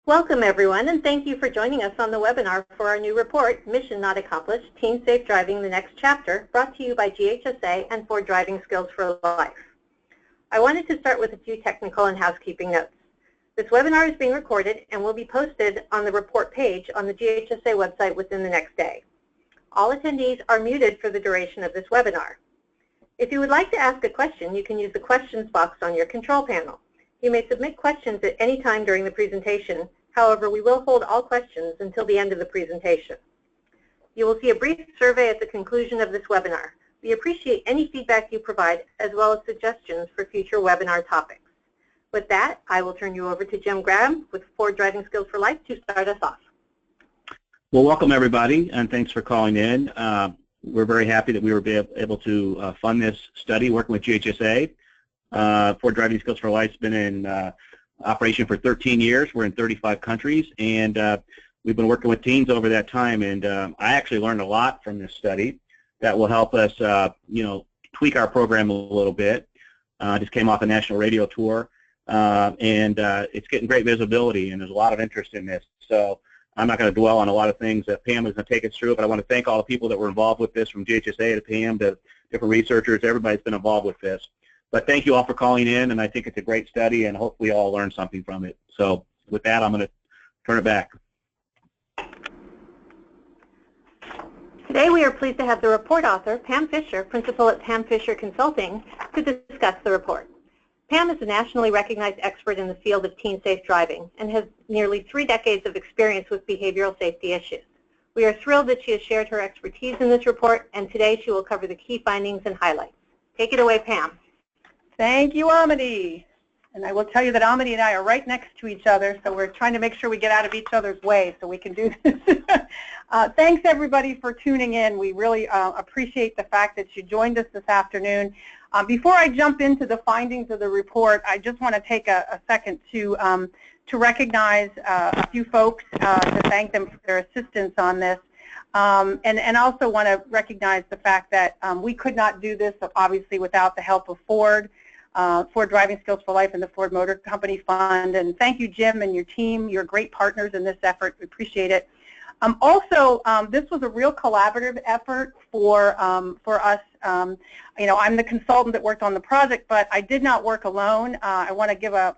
Welcome everyone, and thank you for joining us on the webinar for our new report, Mission Not Accomplished, Teen Safe Driving the Next Chapter, brought to you by GHSA and Ford Driving Skills for Life. I wanted to start with a few technical and housekeeping notes. This webinar is being recorded and will be posted on the report page on the GHSA website within the next day. All attendees are muted for the duration of this webinar. If you would like to ask a question, you can use the questions box on your control panel. You may submit questions at any time during the presentation. However, we will hold all questions until the end of the presentation. You will see a brief survey at the conclusion of this webinar. We appreciate any feedback you provide, as well as suggestions for future webinar topics. With that, I will turn you over to Jim Graham with Ford Driving Skills for Life to start us off. Well, welcome everybody, and thanks for calling in. We're very happy that we were able to fund this study working with GHSA. Ford Driving Skills for Life has been in operation for 13 years. We're in 35 countries, and we've been working with teens over that time. And I actually learned a lot from this study that will help us, tweak our program a little bit. I just came off a national radio tour, and it's getting great visibility, and there's a lot of interest in this. So I'm not going to dwell on a lot of things that Pam is going to take us through, but I want to thank all the people that were involved with this, from GHSA to Pam to different researchers. Everybody's been involved with this. But thank you all for calling in, and I think it's a great study, and hopefully all learn something from it. So with that, I'm going to turn it back. Today we are pleased to have the report author, Pam Fisher, principal at Pam Fisher Consulting, to discuss the report. Pam is a nationally recognized expert in the field of teen safe driving and has nearly 3 decades of experience with behavioral safety issues. We are thrilled that she has shared her expertise in this report, and today she will cover the key findings and highlights. Take it away, Pam. Thank you, Amity. And I will tell you that Amity and I are right next to each other, so we're trying to make sure we get out of each other's way so we can do this. Thanks, everybody, for tuning in. We really appreciate the fact that you joined us this afternoon. Before I jump into the findings of the report, I just want to take a second to recognize a few folks, to thank them for their assistance on this. And also want to recognize the fact that we could not do this, obviously, without the help of Ford Driving Skills for Life and the Ford Motor Company Fund. And thank you, Jim, and your team. You're great partners in this effort. We appreciate it. Also, this was a real collaborative effort for us. I'm the consultant that worked on the project, but I did not work alone. I want to give a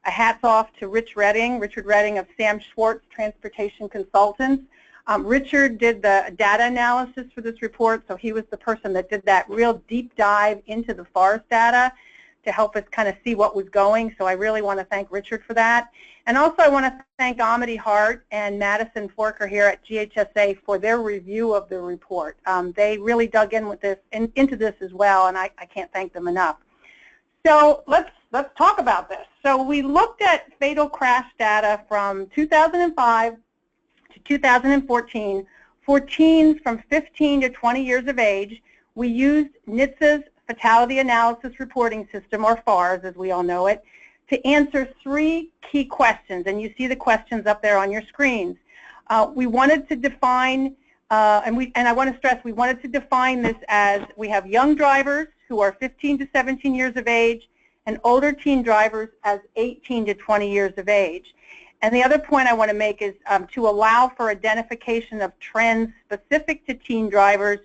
hats off to Richard Redding of Sam Schwartz Transportation Consultants. Richard did the data analysis for this report, so he was the person that did that real deep dive into the FARS data to help us kind of see what was going. So I really want to thank Richard for that. And also I want to thank Amity Hart and Madison Forker here at GHSA for their review of the report. They really dug in with this into this as well, and I can't thank them enough. So let's talk about this. So we looked at fatal crash data from 2005 to 2014 for teens from 15 to 20 years of age. We used NHTSA's Fatality Analysis Reporting System, or FARS as we all know it, to answer 3 key questions, and you see the questions up there on your screens. We wanted to define, and I want to stress, we wanted to define this as we have young drivers who are 15 to 17 years of age and older teen drivers as 18 to 20 years of age. And the other point I want to make is to allow for identification of trends specific to teen drivers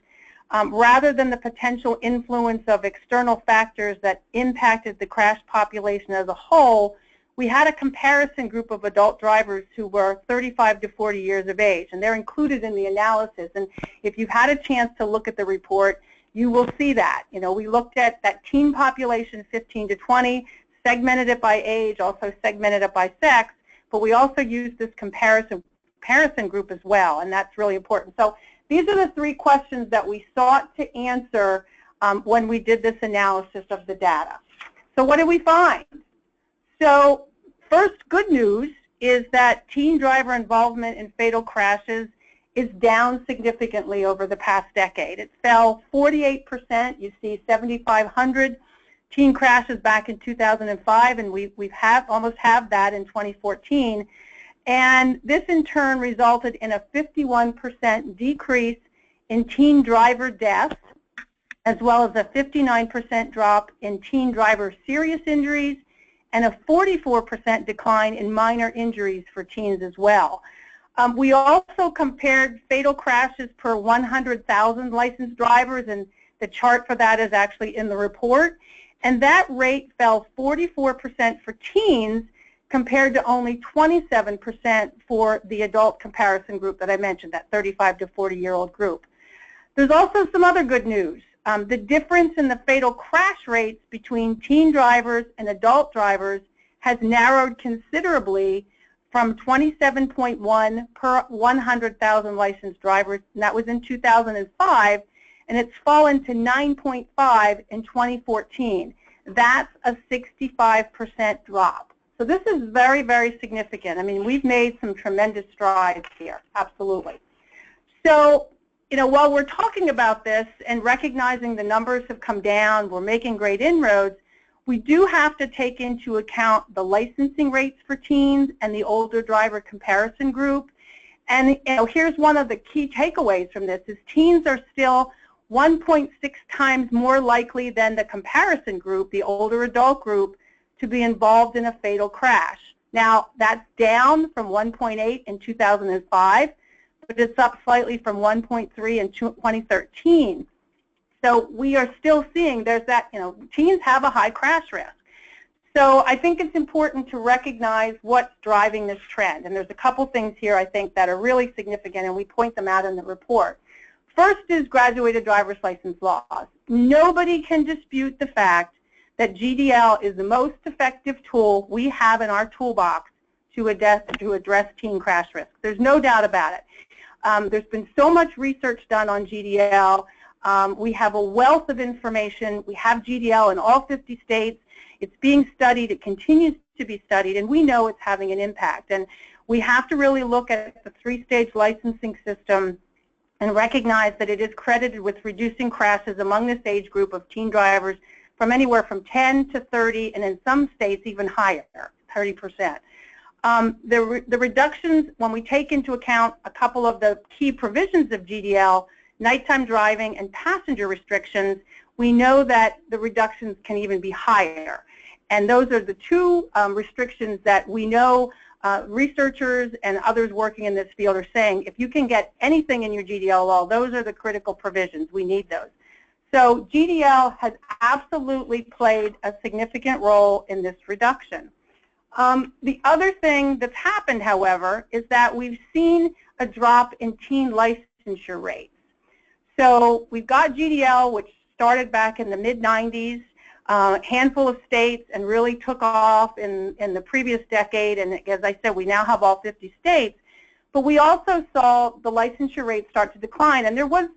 rather than the potential influence of external factors that impacted the crash population as a whole. We had a comparison group of adult drivers who were 35 to 40 years of age, and they're included in the analysis. And if you've had a chance to look at the report, you will see that. We looked at that teen population, 15 to 20, segmented it by age, also segmented it by sex, but we also used this comparison group as well, and that's really important. So these are the 3 questions that we sought to answer when we did this analysis of the data. So what did we find? So first, good news is that teen driver involvement in fatal crashes is down significantly over the past decade. It fell 48%. You see 7,500 teen crashes back in 2005, and we've almost have that in 2014. And this in turn resulted in a 51% decrease in teen driver deaths, as well as a 59% drop in teen driver serious injuries and a 44% decline in minor injuries for teens as well. We also compared fatal crashes per 100,000 licensed drivers, and the chart for that is actually in the report. And that rate fell 44% for teens compared to only 27% for the adult comparison group that I mentioned, that 35 to 40-year-old group. There's also some other good news. The difference in the fatal crash rates between teen drivers and adult drivers has narrowed considerably from 27.1 per 100,000 licensed drivers, and that was in 2005, and it's fallen to 9.5 in 2014. That's a 65% drop. So this is very, very significant. I mean, we've made some tremendous strides here, absolutely. So, you know, while we're talking about this and recognizing the numbers have come down, we're making great inroads, we do have to take into account the licensing rates for teens and the older driver comparison group. And you know, here's one of the key takeaways from this is teens are still 1.6 times more likely than the comparison group, the older adult group, to be involved in a fatal crash. Now, that's down from 1.8 in 2005, but it's up slightly from 1.3 in 2013. So we are still seeing there's that, you know, teens have a high crash risk. So I think it's important to recognize what's driving this trend. And there's a couple things here I think that are really significant, and we point them out in the report. First is graduated driver's license laws. Nobody can dispute the fact that GDL is the most effective tool we have in our toolbox to address teen crash risk. There's no doubt about it. There's been so much research done on GDL. We have a wealth of information. We have GDL in all 50 states. It's being studied. It continues to be studied, and we know it's having an impact. And we have to really look at the three-stage licensing system and recognize that it is credited with reducing crashes among this age group of teen drivers from anywhere from 10 to 30, and in some states even higher, 30%. The reductions, when we take into account a couple of the key provisions of GDL, nighttime driving and passenger restrictions, we know that the reductions can even be higher. And those are the two restrictions that we know researchers and others working in this field are saying, if you can get anything in your GDL law, those are the critical provisions. We need those. So GDL has absolutely played a significant role in this reduction. The other thing that's happened, however, is that we've seen a drop in teen licensure rates. So we've got GDL, which started back in the mid-90s, a handful of states, and really took off in the previous decade. And as I said, we now have all 50 states. But we also saw the licensure rate start to decline. And there was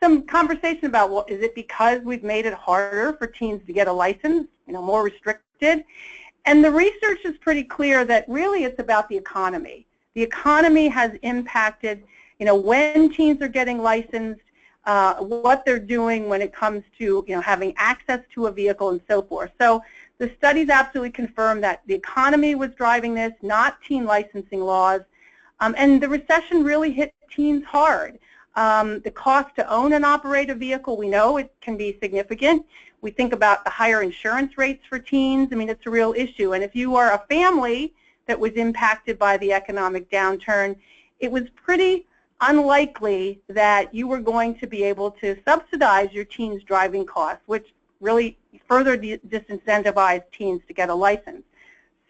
some conversation about, well, is it because we've made it harder for teens to get a license, you know, more restricted? And the research is pretty clear that really it's about the economy. The economy has impacted, you know, when teens are getting licensed, what they're doing when it comes to, you know, having access to a vehicle and so forth. So the studies absolutely confirm that the economy was driving this, not teen licensing laws. And the recession really hit teens hard. The cost to own and operate a vehicle, we know it can be significant. We think about the higher insurance rates for teens. I mean, it's a real issue. And if you are a family that was impacted by the economic downturn, it was pretty unlikely that you were going to be able to subsidize your teens' driving costs, which really further disincentivized teens to get a license.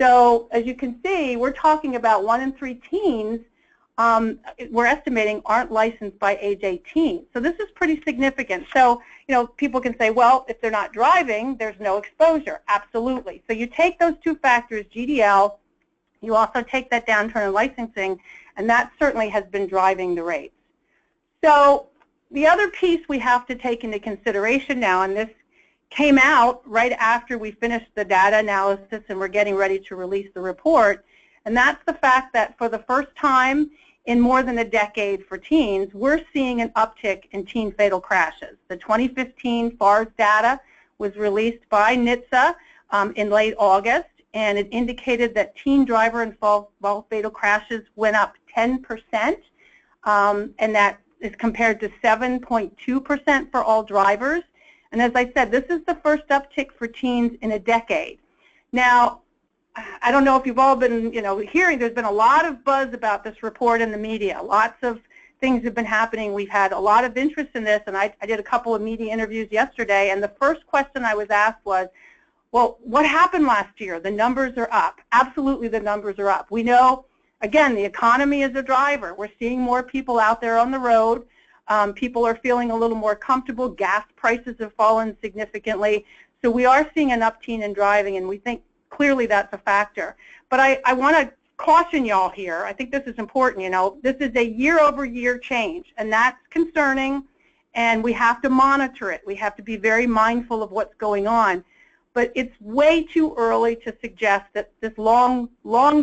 So as you can see, we're talking about 1 in 3 teens we're estimating aren't licensed by age 18. So this is pretty significant. So, you know, people can say, well, if they're not driving, there's no exposure. Absolutely. So you take those two factors, GDL, you also take that downturn in licensing, and that certainly has been driving the rates. So the other piece we have to take into consideration now, and this came out right after we finished the data analysis and we're getting ready to release the report, and that's the fact that for the first time in more than a decade for teens, we're seeing an uptick in teen fatal crashes. The 2015 FARS data was released by NHTSA in late August, and it indicated that teen driver-involved fatal crashes went up 10%, and that is compared to 7.2% for all drivers. And as I said, this is the first uptick for teens in a decade. Now, I don't know if you've all been, hearing, there's been a lot of buzz about this report in the media. Lots of things have been happening. We've had a lot of interest in this, and I did a couple of media interviews yesterday, and the first question I was asked was, well, what happened last year? The numbers are up. Absolutely, the numbers are up. We know, again, the economy is a driver. We're seeing more people out there on the road. People are feeling a little more comfortable. Gas prices have fallen significantly. So we are seeing an uptick in driving, and we think clearly that's a factor. But I want to caution y'all here. I think this is important. This is a year-over-year change, and that's concerning, and we have to monitor it. We have to be very mindful of what's going on. But it's way too early to suggest that this long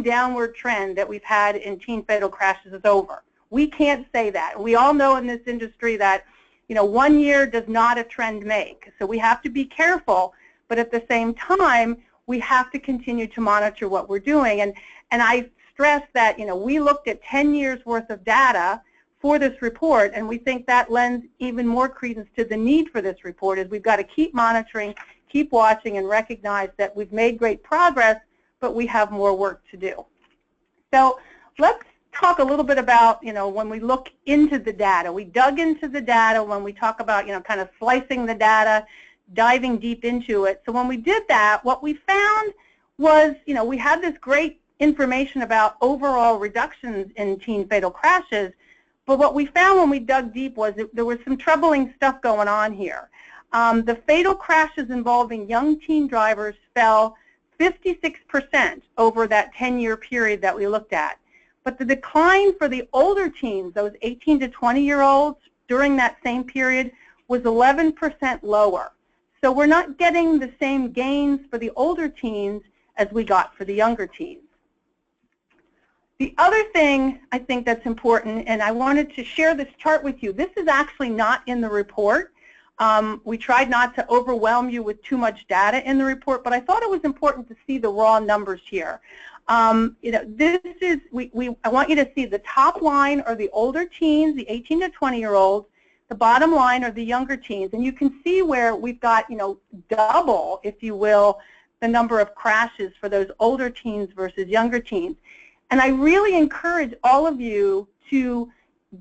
downward trend that we've had in teen fatal crashes is over. We can't say that. We all know in this industry that 1 year does not a trend make. So we have to be careful, but at the same time, we have to continue to monitor what we're doing. And I stress that we looked at 10 years worth of data for this report, and we think that lends even more credence to the need for this report, is we've got to keep monitoring, keep watching, and recognize that we've made great progress, but we have more work to do. So let's talk a little bit about, when we look into the data. We dug into the data when we talk about, kind of slicing the data, diving deep into it. So when we did that, what we found was, we had this great information about overall reductions in teen fatal crashes, but what we found when we dug deep was that there was some troubling stuff going on here. The fatal crashes involving young teen drivers fell 56% over that 10-year period that we looked at. But the decline for the older teens, those 18 to 20-year-olds, during that same period was 11% lower. So we're not getting the same gains for the older teens as we got for the younger teens. The other thing I think that's important, and I wanted to share this chart with you, this is actually not in the report. We tried not to overwhelm you with too much data in the report, but I thought it was important to see the raw numbers here. This is, I want you to see the top line are the older teens, the 18 to 20-year-olds. The bottom line are the younger teens, and you can see where we've got, double, if you will, the number of crashes for those older teens versus younger teens. And I really encourage all of you to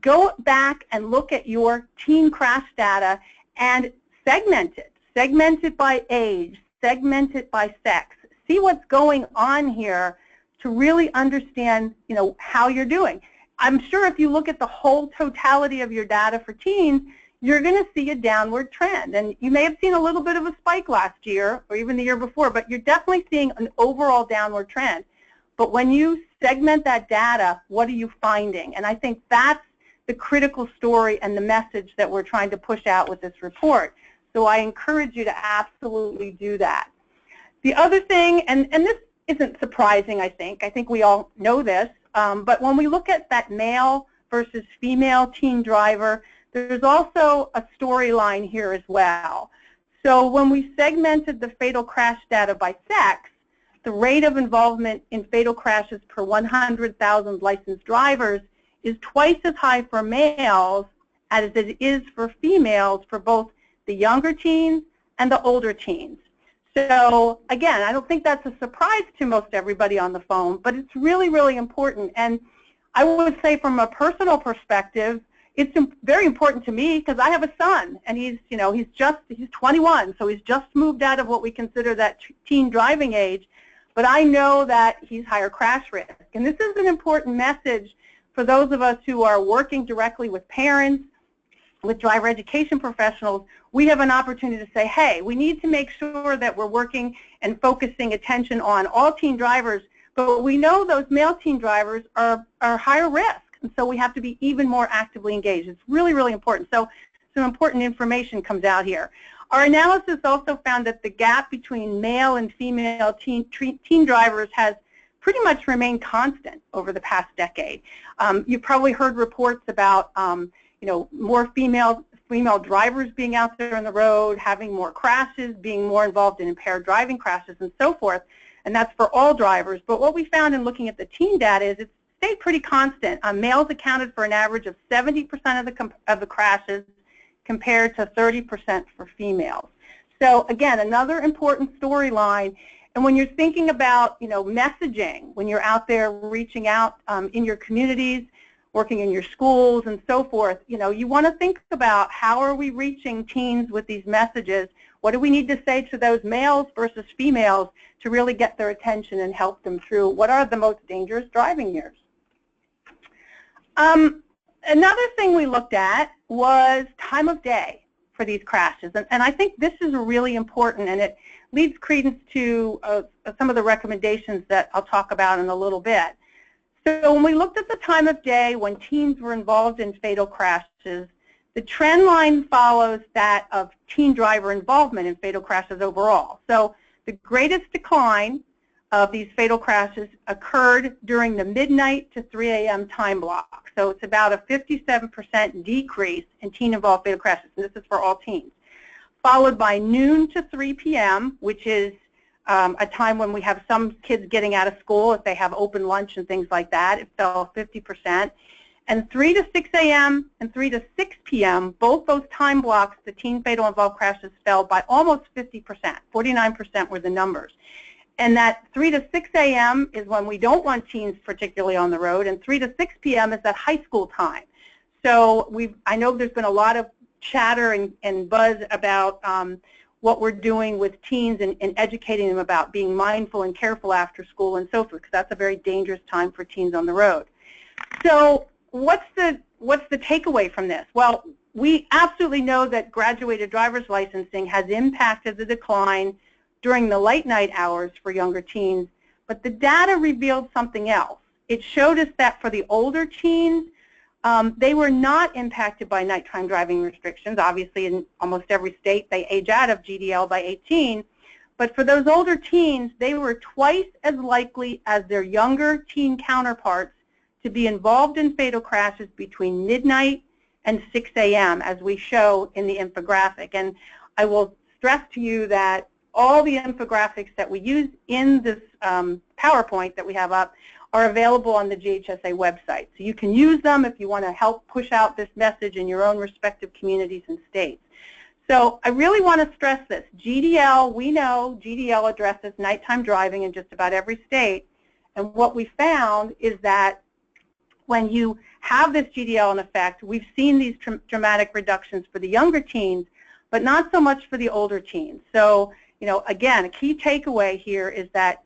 go back and look at your teen crash data and segment it. Segment it by age, segment it by sex. See what's going on here to really understand, how you're doing. I'm sure if you look at the whole totality of your data for teens, you're going to see a downward trend. And you may have seen a little bit of a spike last year or even the year before, but you're definitely seeing an overall downward trend. But when you segment that data, what are you finding? And I think that's the critical story and the message that we're trying to push out with this report. So I encourage you to absolutely do that. The other thing, and this isn't surprising, I think we all know this, but when we look at that male versus female teen driver, there's also a storyline here as well. So when we segmented the fatal crash data by sex, the rate of involvement in fatal crashes per 100,000 licensed drivers is twice as high for males as it is for females for both the younger teens and the older teens. So again, I don't think that's a surprise to most everybody on the phone, but it's really, really important. And I would say from a personal perspective, it's very important to me because I have a son, and he's 21, so he's just moved out of what we consider that teen driving age, but I know that he's higher crash risk. And this is an important message for those of us who are working directly with parents, with driver education professionals. We have an opportunity to say, hey, we need to make sure that we're working and focusing attention on all teen drivers, but we know those male teen drivers are higher risk, and so we have to be even more actively engaged. It's really, really important. So some important information comes out here. Our analysis also found that the gap between male and female teen drivers has pretty much remained constant over the past decade. You've probably heard reports about more female drivers being out there on the road, having more crashes, being more involved in impaired driving crashes, and so forth. And that's for all drivers. But what we found in looking at the teen data is it's stayed pretty constant. Males accounted for an average of 70% of the crashes compared to 30% for females. So again, another important storyline. And when you're thinking about, messaging, when you're out there reaching out in your communities, working in your schools and so forth, you want to think about how are we reaching teens with these messages? What do we need to say to those males versus females to really get their attention and help them through what are the most dangerous driving years? Another thing we looked at was time of day for these crashes. And I think this is really important, and it leads credence to some of the recommendations that I'll talk about in a little bit. So when we looked at the time of day when teens were involved in fatal crashes, the trend line follows that of teen driver involvement in fatal crashes overall. So the greatest decline of these fatal crashes occurred during the midnight to 3 a.m. time block. So it's about a 57% decrease in teen-involved fatal crashes, and this is for all teens. Followed by noon to 3 p.m., which is a time when we have some kids getting out of school if they have open lunch and things like that. It fell 50%. And 3 to 6 a.m. and 3 to 6 p.m., both those time blocks, the teen fatal involved crashes fell by almost 50%. 49% were the numbers. And that 3 to 6 a.m. is when we don't want teens particularly on the road, and 3 to 6 p.m. is that high school time. So I know there's been a lot of chatter and buzz about what we're doing with teens and educating them about being mindful and careful after school and so forth, because that's a very dangerous time for teens on the road. So what's the takeaway from this? Well, we absolutely know that graduated driver's licensing has impacted the decline during the late night hours for younger teens, but the data revealed something else. It showed us that for the older teens, they were not impacted by nighttime driving restrictions. Obviously, in almost every state, they age out of GDL by 18. But for those older teens, they were twice as likely as their younger teen counterparts to be involved in fatal crashes between midnight and 6 a.m., as we show in the infographic. And I will stress to you that all the infographics that we use in this PowerPoint that we have up are available on the GHSA website. So you can use them if you want to help push out this message in your own respective communities and states. So I really want to stress this. GDL, we know GDL addresses nighttime driving in just about every state. And what we found is that when you have this GDL in effect, we've seen these dramatic reductions for the younger teens, but not so much for the older teens. So, again, a key takeaway here is that,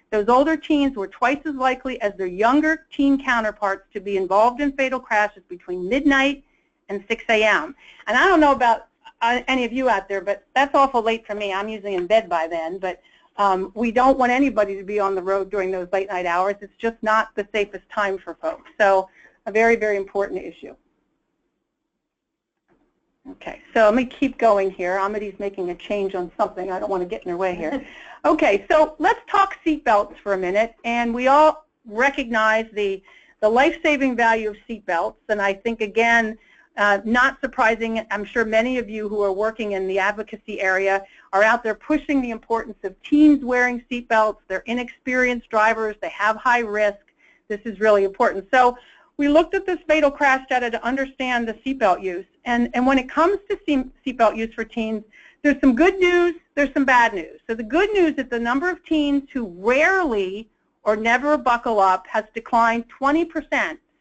those older teens were twice as likely as their younger teen counterparts to be involved in fatal crashes between midnight and 6 a.m. And I don't know about any of you out there, but that's awful late for me. I'm usually in bed by then. But we don't want anybody to be on the road during those late night hours. It's just not the safest time for folks. So a very, very important issue. Okay, so let me keep going here. Amity's making a change on something. I don't want to get in her way here. Okay, so let's talk seatbelts for a minute. And we all recognize the life-saving value of seatbelts. And I think, again, not surprising, I'm sure many of you who are working in the advocacy area are out there pushing the importance of teens wearing seatbelts. They're inexperienced drivers. They have high risk. This is really important. So we looked at this fatal crash data to understand the seatbelt use. And when it comes to seatbelt use for teens, there's some good news, there's some bad news. So the good news is the number of teens who rarely or never buckle up has declined 20%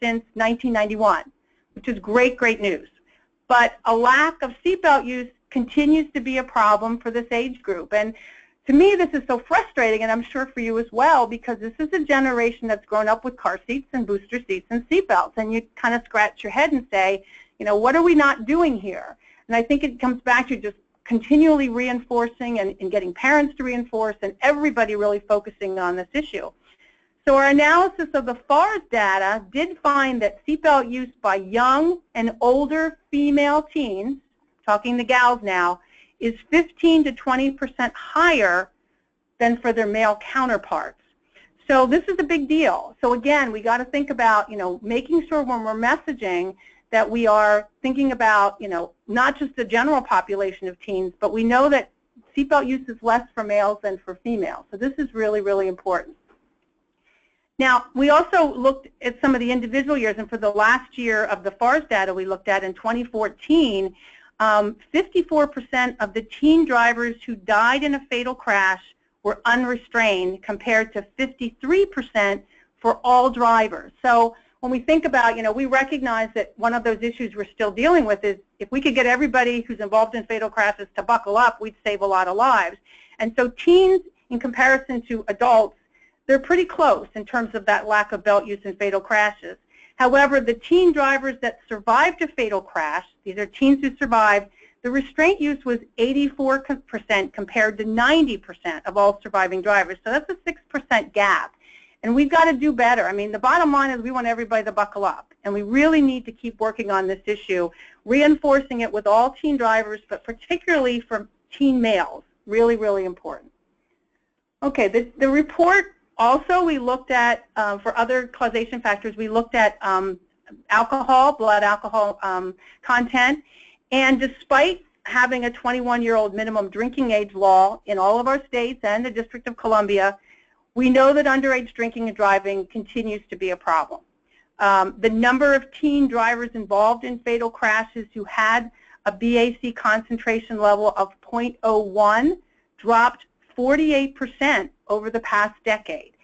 since 1991, which is great, great news. But a lack of seatbelt use continues to be a problem for this age group. And to me, this is so frustrating, and I'm sure for you as well, because this is a generation that's grown up with car seats and booster seats and seatbelts. And you kind of scratch your head and say, what are we not doing here? And I think it comes back to just continually reinforcing and getting parents to reinforce and everybody really focusing on this issue. So our analysis of the FARS data did find that seatbelt use by young and older female teens, talking the gals now, is 15 to 20% higher than for their male counterparts. So this is a big deal. So again, we got to think about, making sure when we're messaging that we are thinking about, not just the general population of teens, but we know that seatbelt use is less for males than for females. So this is really, really important. Now, we also looked at some of the individual years, and for the last year of the FARS data we looked at in 2014, 54% of the teen drivers who died in a fatal crash were unrestrained compared to 53% for all drivers. So when we think about, we recognize that one of those issues we're still dealing with is if we could get everybody who's involved in fatal crashes to buckle up, we'd save a lot of lives. And so teens, in comparison to adults, they're pretty close in terms of that lack of belt use in fatal crashes. However, the teen drivers that survived a fatal crash, these are teens who survived, the restraint use was 84% compared to 90% of all surviving drivers. So that's a 6% gap. And we've got to do better. I mean, the bottom line is we want everybody to buckle up. And we really need to keep working on this issue, reinforcing it with all teen drivers, but particularly for teen males. Really, really important. Okay, the report also we looked at, for other causation factors, we looked at alcohol, blood alcohol content. And despite having a 21-year-old minimum drinking age law in all of our states and the District of Columbia, we know that underage drinking and driving continues to be a problem. The number of teen drivers involved in fatal crashes who had a BAC concentration level of 0.01 dropped 48% over the past decade,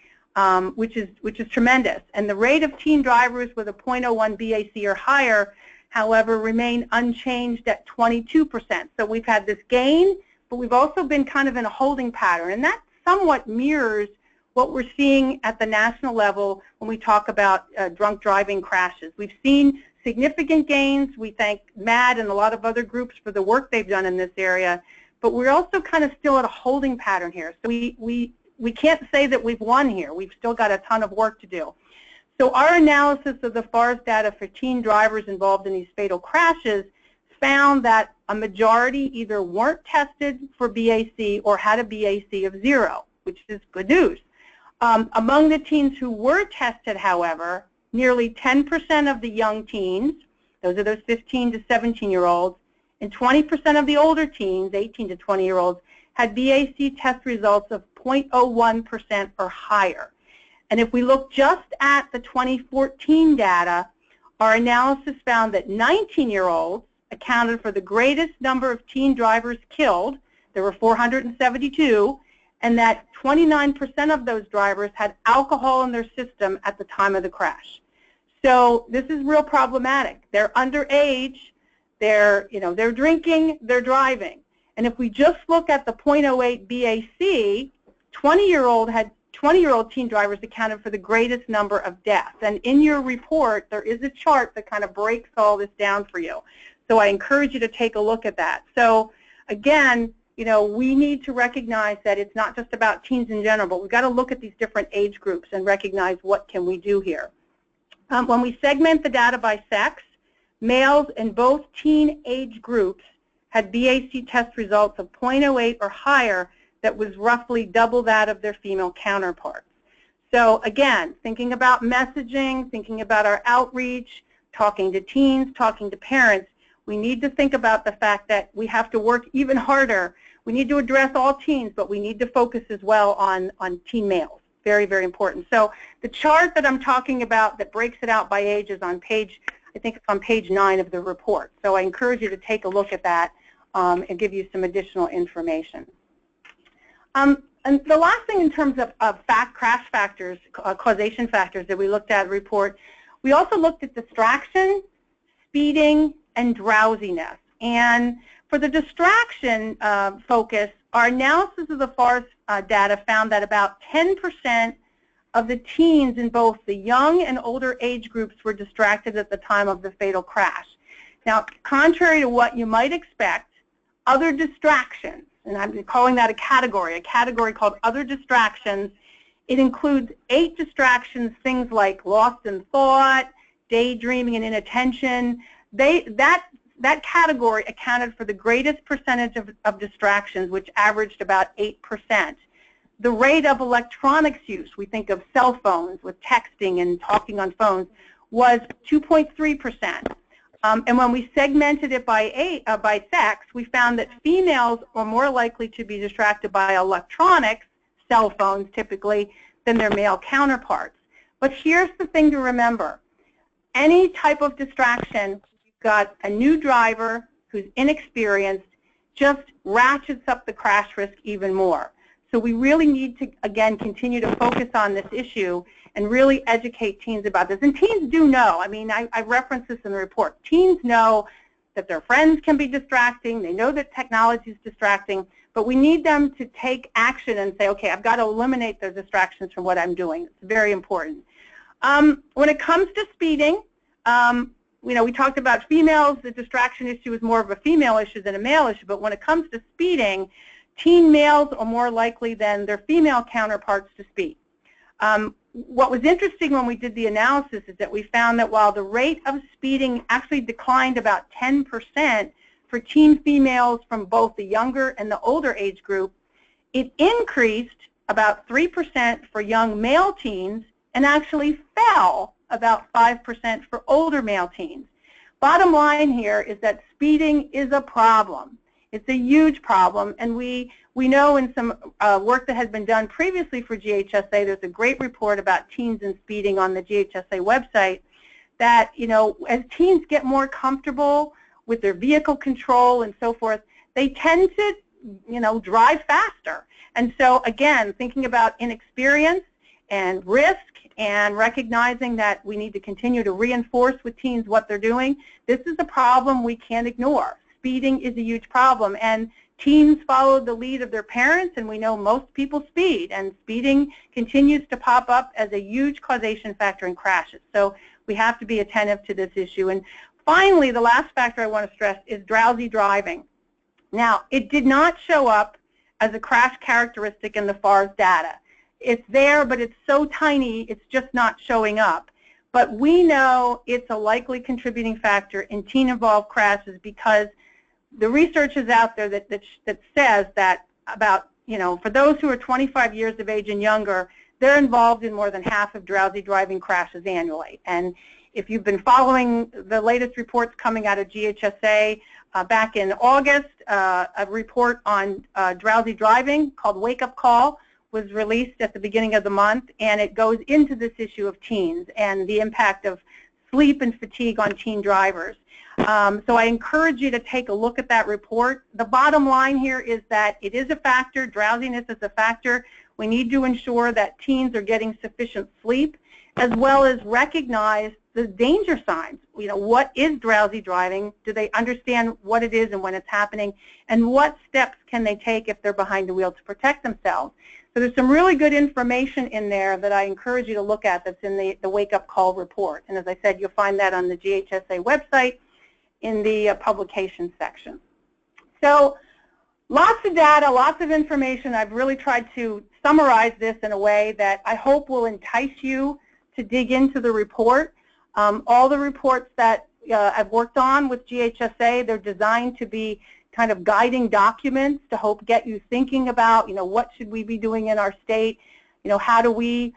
which is tremendous. And the rate of teen drivers with a 0.01 BAC or higher, however, remain unchanged at 22%. So we've had this gain, but we've also been kind of in a holding pattern, and that somewhat mirrors what we're seeing at the national level when we talk about drunk driving crashes. We've seen significant gains. We thank MAD and a lot of other groups for the work they've done in this area, but we're also kind of still at a holding pattern here. So we can't say that we've won here. We've still got a ton of work to do. So our analysis of the FARS data for teen drivers involved in these fatal crashes found that a majority either weren't tested for BAC or had a BAC of 0, which is good news. Among the teens who were tested, however, nearly 10% of the young teens, those are those 15 to 17-year-olds, and 20% of the older teens, 18 to 20-year-olds, had BAC test results of 0.01% or higher. And if we look just at the 2014 data, our analysis found that 19-year-olds accounted for the greatest number of teen drivers killed. There were 472, and that 29% of those drivers had alcohol in their system at the time of the crash. So this is real problematic. They're underage, they're drinking, they're driving. And if we just look at the 0.08 BAC, 20-year-old teen drivers accounted for the greatest number of deaths. And in your report, there is a chart that kind of breaks all this down for you. So I encourage you to take a look at that. So again, we need to recognize that it's not just about teens in general, but we've got to look at these different age groups and recognize what can we do here. When we segment the data by sex, males in both teen age groups had BAC test results of 0.08 or higher that was roughly double that of their female counterparts. So again, thinking about messaging, thinking about our outreach, talking to teens, talking to parents, we need to think about the fact that we have to work even harder. We need to address all teens, but we need to focus as well on teen males. Very, very important. So the chart that I'm talking about that breaks it out by age is on page, I think it's on page 9 of the report. So I encourage you to take a look at that and give you some additional information. And the last thing in terms of crash factors, causation factors that we looked at in the report, we also looked at distraction, speeding, and drowsiness. And for the distraction focus, our analysis of the FARS data found that about 10% of the teens in both the young and older age groups were distracted at the time of the fatal crash. Now, contrary to what you might expect, other distractions, and I'm calling that a category called other distractions, it includes 8 distractions, things like lost in thought, daydreaming, and inattention. That category accounted for the greatest percentage of distractions, which averaged about 8%. The rate of electronics use, we think of cell phones with texting and talking on phones, was 2.3%. And when we segmented it by sex, we found that females are more likely to be distracted by electronics, cell phones typically, than their male counterparts. But here's the thing to remember. Any type of distraction, you've got a new driver who's inexperienced, just ratchets up the crash risk even more. So we really need to, again, continue to focus on this issue and really educate teens about this. And teens do know. I mean, I reference this in the report. Teens know that their friends can be distracting. They know that technology is distracting. But we need them to take action and say, okay, I've got to eliminate those distractions from what I'm doing. It's very important. When it comes to speeding, we talked about females. The distraction issue is more of a female issue than a male issue. But when it comes to speeding, teen males are more likely than their female counterparts to speed. What was interesting when we did the analysis is that we found that while the rate of speeding actually declined about 10% for teen females from both the younger and the older age group, it increased about 3% for young male teens and actually fell about 5% for older male teens. Bottom line here is that speeding is a problem. It's a huge problem, and we know in some work that has been done previously for GHSA, there's a great report about teens and speeding on the GHSA website, that, as teens get more comfortable with their vehicle control and so forth, they tend to, drive faster. And so, again, thinking about inexperience and risk and recognizing that we need to continue to reinforce with teens what they're doing, this is a problem we can't ignore. Speeding is a huge problem, and teens followed the lead of their parents, and we know most people speed, and speeding continues to pop up as a huge causation factor in crashes. So we have to be attentive to this issue. And finally, the last factor I want to stress is drowsy driving. Now, it did not show up as a crash characteristic in the FARS data. It's there, but it's so tiny, it's just not showing up. But we know it's a likely contributing factor in teen-involved crashes because the research is out there that says that about, for those who are 25 years of age and younger, they're involved in more than half of drowsy driving crashes annually. And if you've been following the latest reports coming out of GHSA, back in August, a report on drowsy driving called Wake Up Call was released at the beginning of the month, and it goes into this issue of teens and the impact of sleep and fatigue on teen drivers. So I encourage you to take a look at that report. The bottom line here is that it is a factor. Drowsiness is a factor. We need to ensure that teens are getting sufficient sleep, as well as recognize the danger signs. What is drowsy driving? Do they understand what it is and when it's happening? And what steps can they take if they're behind the wheel to protect themselves? So there's some really good information in there that I encourage you to look at that's in the Wake Up Call report. And as I said, you'll find that on the GHSA website in the publication section. So lots of data, lots of information. I've really tried to summarize this in a way that I hope will entice you to dig into the report. All the reports that I've worked on with GHSA, they're designed to be kind of guiding documents to help get you thinking about, what should we be doing in our state, how do we,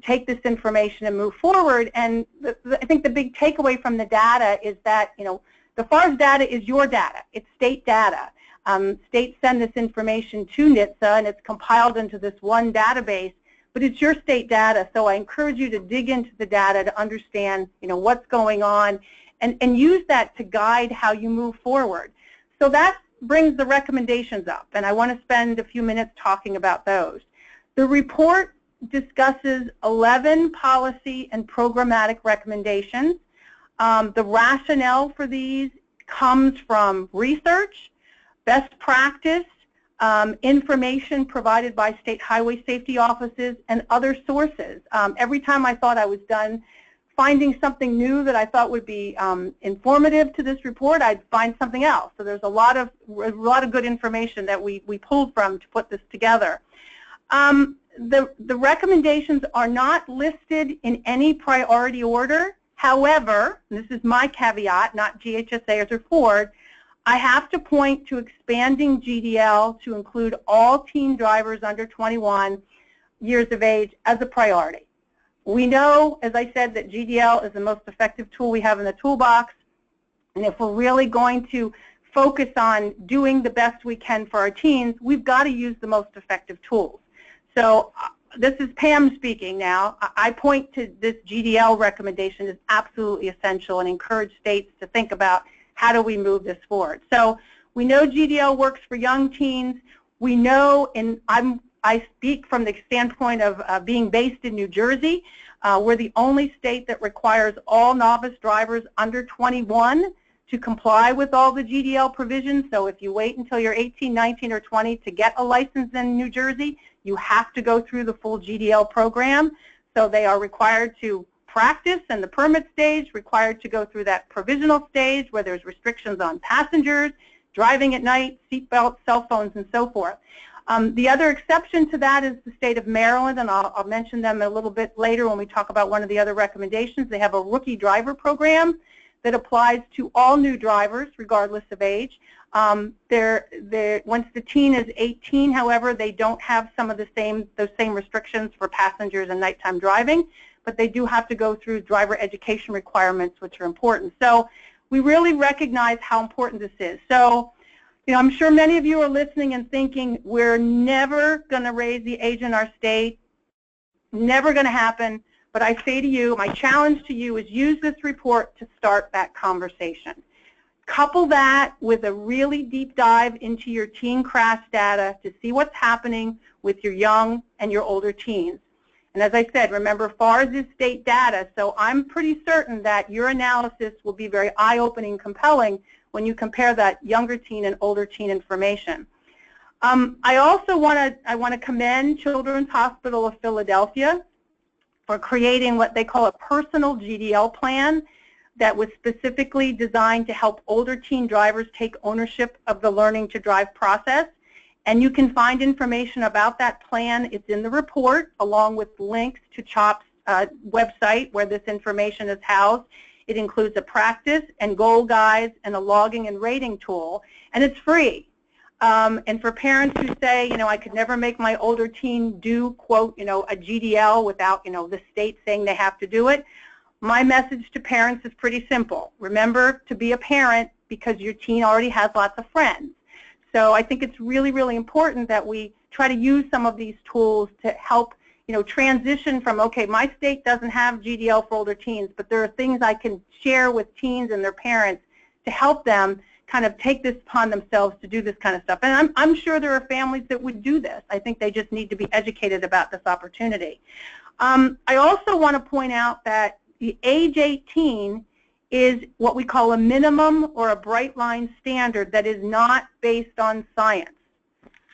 take this information and move forward. And I think the big takeaway from the data is that, the FARS data is your data. It's state data. States send this information to NHTSA, and it's compiled into this one database, but it's your state data. So I encourage you to dig into the data to understand, what's going on, and use that to guide how you move forward. So that brings the recommendations up, and I want to spend a few minutes talking about those. The report discusses 11 policy and programmatic recommendations. The rationale for these comes from research, best practice, information provided by state highway safety offices, and other sources. Every time I thought I was done finding something new that I thought would be informative to this report, I'd find something else. So there's a lot of good information that we pulled from to put this together. The recommendations are not listed in any priority order. However, and this is my caveat, not GHSA or Ford, I have to point to expanding GDL to include all teen drivers under 21 years of age as a priority. We know, as I said, that GDL is the most effective tool we have in the toolbox, and if we're really going to focus on doing the best we can for our teens, we've got to use the most effective tools. So this is Pam speaking now. I point to this GDL recommendation as absolutely essential and encourage states to think about how do we move this forward. So we know GDL works for young teens. We know, and I'm I speak from the standpoint of being based in New Jersey. We're the only state that requires all novice drivers under 21 to comply with all the GDL provisions. So if you wait until you're 18, 19, or 20 to get a license in New Jersey, you have to go through the full GDL program. So they are required to practice in the permit stage, required to go through that provisional stage where there's restrictions on passengers, driving at night, seatbelts, cell phones, and so forth. The other exception to that is the state of Maryland, and I'll mention them a little bit later when we talk about one of the other recommendations. They have a rookie driver program that applies to all new drivers, regardless of age. Once the teen is 18, however, they don't have those same restrictions for passengers and nighttime driving, but they do have to go through driver education requirements, which are important. So we really recognize how important this is. So, I'm sure many of you are listening and thinking, we're never going to raise the age in our state, never going to happen. But I say to you, my challenge to you is use this report to start that conversation. Couple that with a really deep dive into your teen crash data to see what's happening with your young and your older teens. And as I said, remember, FARS is state data, so I'm pretty certain that your analysis will be very eye-opening, compelling when you compare that younger teen and older teen information. I also want to commend Children's Hospital of Philadelphia for creating what they call a personal GDL plan that was specifically designed to help older teen drivers take ownership of the learning to drive process. And you can find information about that plan. It's in the report, along with links to CHOP's website where this information is housed. It includes a practice and goal guides and a logging and rating tool, and it's free. And for parents who say, I could never make my older teen do, quote, a GDL without, the state saying they have to do it, my message to parents is pretty simple. Remember to be a parent because your teen already has lots of friends. So I think it's really, really important that we try to use some of these tools to help, transition from, okay, my state doesn't have GDL for older teens, but there are things I can share with teens and their parents to help them kind of take this upon themselves to do this kind of stuff. And I'm sure there are families that would do this. I think they just need to be educated about this opportunity. I also want to point out that the age 18 is what we call a minimum or a bright line standard that is not based on science.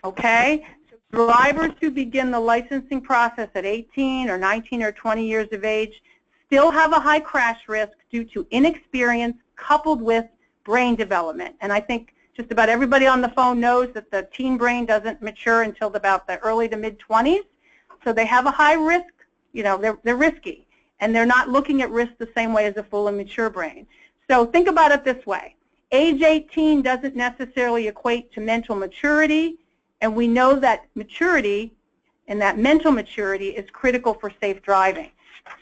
Okay? So drivers who begin the licensing process at 18 or 19 or 20 years of age still have a high crash risk due to inexperience coupled with brain development. And I think just about everybody on the phone knows that the teen brain doesn't mature until about the early to mid-20s. So they have a high risk, they're risky. And they're not looking at risk the same way as a full and mature brain. So think about it this way. Age 18 doesn't necessarily equate to mental maturity, and we know that maturity and that mental maturity is critical for safe driving.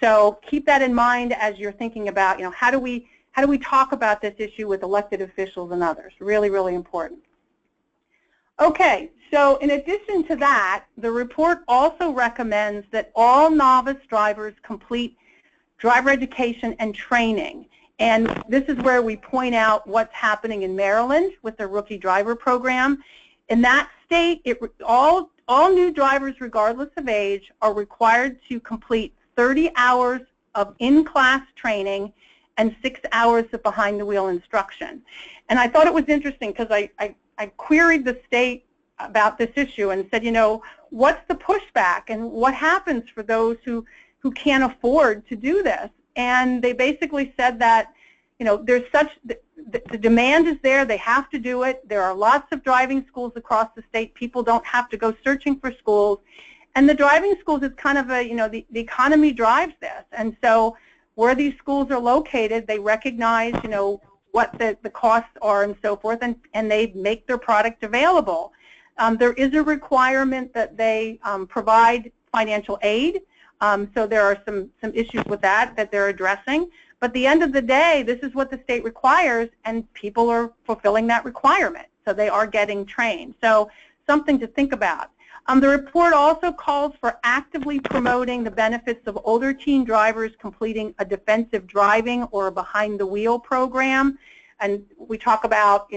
So keep that in mind as you're thinking about, how do we talk about this issue with elected officials and others? Really, really important. Okay, so in addition to that, the report also recommends that all novice drivers complete driver education and training. And this is where we point out what's happening in Maryland with the rookie driver program. In that state, all new drivers, regardless of age, are required to complete 30 hours of in-class training and 6 hours of behind-the-wheel instruction. And I thought it was interesting because I queried the state about this issue and said, what's the pushback and what happens for those who can't afford to do this? And they basically said that, there's the demand is there, they have to do it. There are lots of driving schools across the state. People don't have to go searching for schools. And the driving schools is kind of the economy drives this. And so where these schools are located, they recognize, what the costs are and so forth, and they make their product available. There is a requirement that they provide financial aid. So there are some issues with that they're addressing. But at the end of the day, this is what the state requires, and people are fulfilling that requirement. So they are getting trained. So something to think about. The report also calls for actively promoting the benefits of older teen drivers completing a defensive driving or a behind-the-wheel program. And we talk about,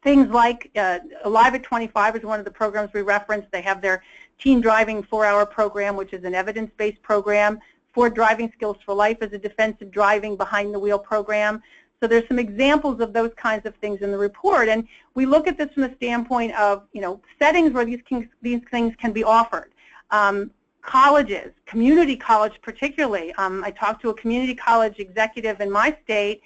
things like Alive at 25 is one of the programs we referenced. They have their Teen Driving 4-hour program, which is an evidence-based program. For Driving Skills for Life is a defensive driving behind the wheel program. So there's some examples of those kinds of things in the report, and we look at this from the standpoint of, settings where these things can be offered. Colleges, community college particularly. I talked to a community college executive in my state,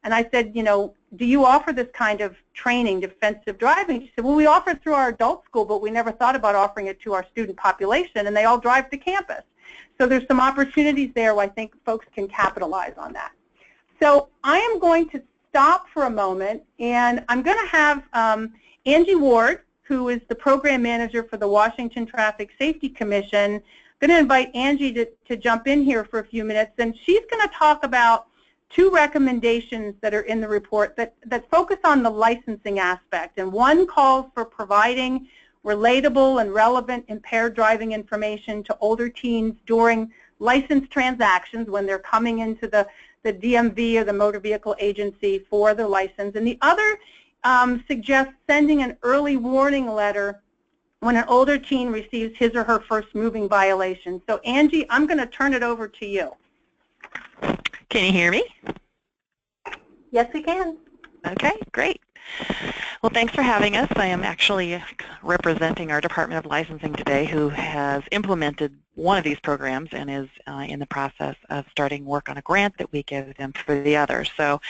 and I said, do you offer this kind of training, defensive driving? She said, well, we offer it through our adult school, but we never thought about offering it to our student population, and they all drive to campus. So there's some opportunities there where I think folks can capitalize on that. So I am going to stop for a moment, and I'm going to have Angie Ward, who is the program manager for the Washington Traffic Safety Commission. I'm going to invite Angie to jump in here for a few minutes, and she's going to talk about 2 recommendations that are in the report that focus on the licensing aspect. And one calls for providing relatable and relevant impaired driving information to older teens during license transactions when they're coming into the DMV or the motor vehicle agency for the license. And the other suggests sending an early warning letter when an older teen receives his or her first moving violation. So Angie, I'm going to turn it over to you. Can you hear me? Yes, we can. Okay, great. Well, thanks for having us. I am actually representing our Department of Licensing today, who has implemented one of these programs and is in the process of starting work on a grant that we give them for the other. So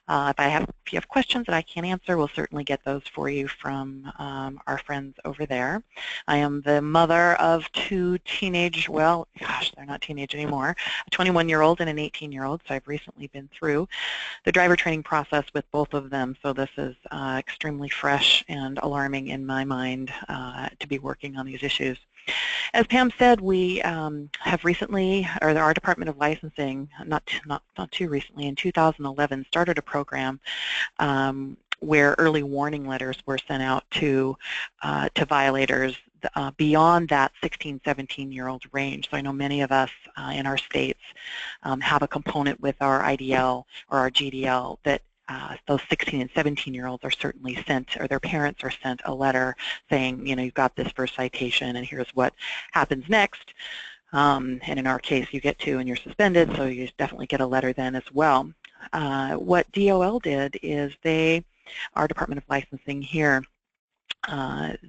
if you have questions that I can't answer, we'll certainly get those for you from our friends over there. I am the mother of 2 teenage, well, gosh, they're not teenage anymore, a 21-year-old and an 18-year-old, so I've recently been through the driver training process with both of them, so this is extremely fresh and alarming in my mind to be working on these issues. As Pam said, we have recently, or our Department of Licensing, not too recently, in 2011, started a program where early warning letters were sent out to violators beyond that 16, 17-year-old range. So I know many of us in our states have a component with our IDL or our GDL that those 16 and 17-year-olds are certainly sent, or their parents are sent a letter saying, you've got this first citation and here's what happens next. And in our case, you get 2 and you're suspended, so you definitely get a letter then as well. What DOL did is our Department of Licensing here,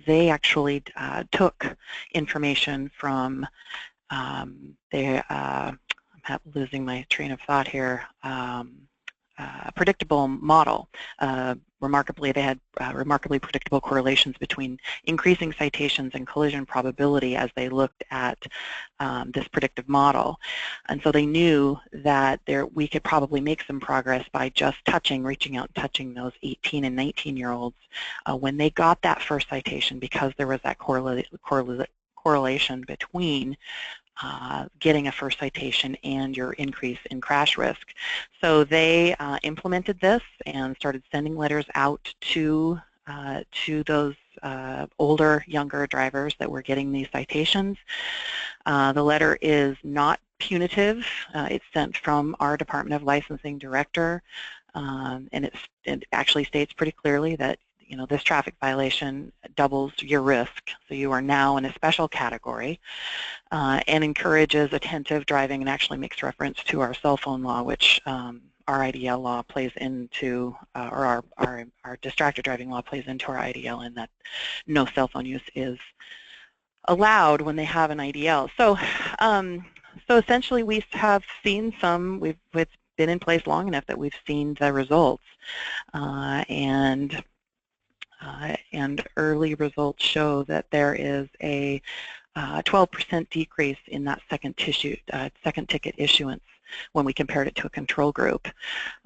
they actually took information from I'm losing my train of thought here. Predictable model. Remarkably, they had remarkably predictable correlations between increasing citations and collision probability as they looked at this predictive model. And so they knew that we could probably make some progress by just reaching out and touching those 18 and 19-year-olds when they got that first citation, because there was that correlation between getting a first citation and your increase in crash risk. So they implemented this and started sending letters out to those older, younger drivers that were getting these citations. The letter is not punitive. It's sent from our Department of Licensing director, and it actually states pretty clearly that this traffic violation doubles your risk, so you are now in a special category, and encourages attentive driving, and actually makes reference to our cell phone law, which our IDL law plays into, or our distracted driving law plays into our IDL, in that no cell phone use is allowed when they have an IDL. So, so essentially we have seen it's been in place long enough that we've seen the results, and early results show that there is a 12% decrease in that second ticket issuance when we compared it to a control group.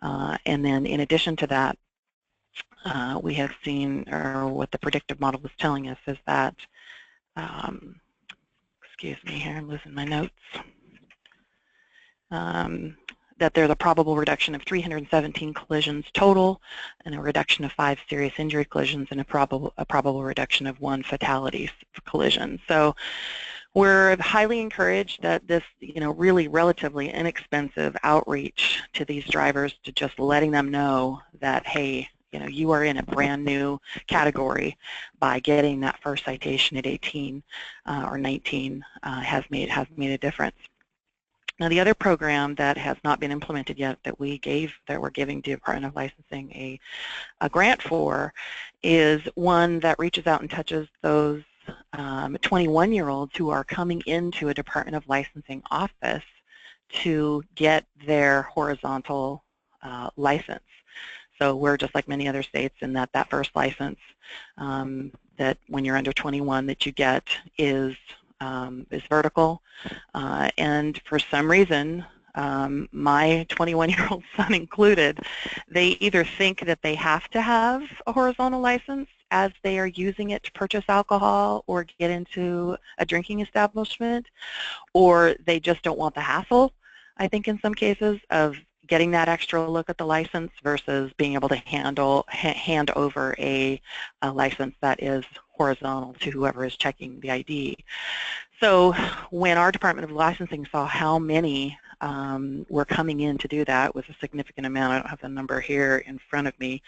And then in addition to that, we have seen, or what the predictive model was telling us is that, excuse me here, I'm losing my notes, that there's a probable reduction of 317 collisions total, and a reduction of 5 serious injury collisions, and a probable reduction of 1 fatality collision. So we're highly encouraged that this, really relatively inexpensive outreach to these drivers, to just letting them know that, hey, you are in a brand new category by getting that first citation at 18 or 19 has made a difference. Now, the other program that has not been implemented yet that we're giving the Department of Licensing a grant for is one that reaches out and touches those 21-year-olds who are coming into a Department of Licensing office to get their horizontal license. So we're just like many other states in that first license that when you're under 21 that you get is vertical, and for some reason, my 21-year-old son included, they either think that they have to have a horizontal license as they are using it to purchase alcohol or get into a drinking establishment, or they just don't want the hassle, I think in some cases, of getting that extra look at the license versus being able to hand over a license that is horizontal to whoever is checking the ID. So when our Department of Licensing saw how many were coming in to do that, it was a significant amount. I don't have the number here in front of me.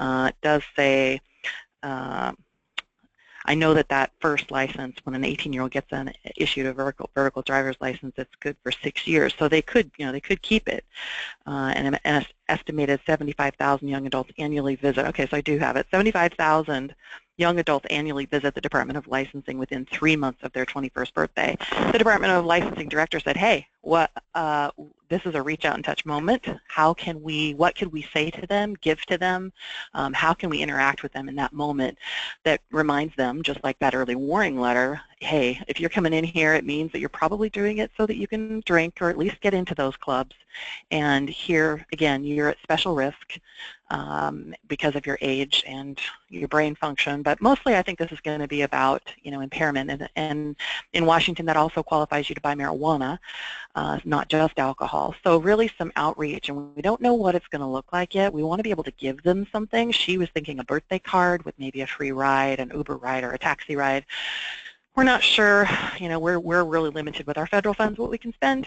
It does say, I know that first license, when an 18-year-old gets issued a vertical driver's license, it's good for 6 years. So they could keep it. And an estimated 75,000 young adults annually visit. Okay, so I do have it. 75,000 young adults annually visit the Department of Licensing within 3 months of their 21st birthday. The Department of Licensing director said, hey, this is a reach out and touch moment. What can we say to them, give to them? How can we interact with them in that moment that reminds them, just like that early warning letter, hey, if you're coming in here, it means that you're probably doing it so that you can drink or at least get into those clubs. And here, again, you're at special risk because of your age and your brain function. But mostly I think this is going to be about, impairment. And in Washington, that also qualifies you to buy marijuana, not just alcohol. So really some outreach, and we don't know what it's going to look like yet. We want to be able to give them something. She was thinking a birthday card with maybe a free ride, an Uber ride, or a taxi ride. We're not sure, we're really limited with our federal funds what we can spend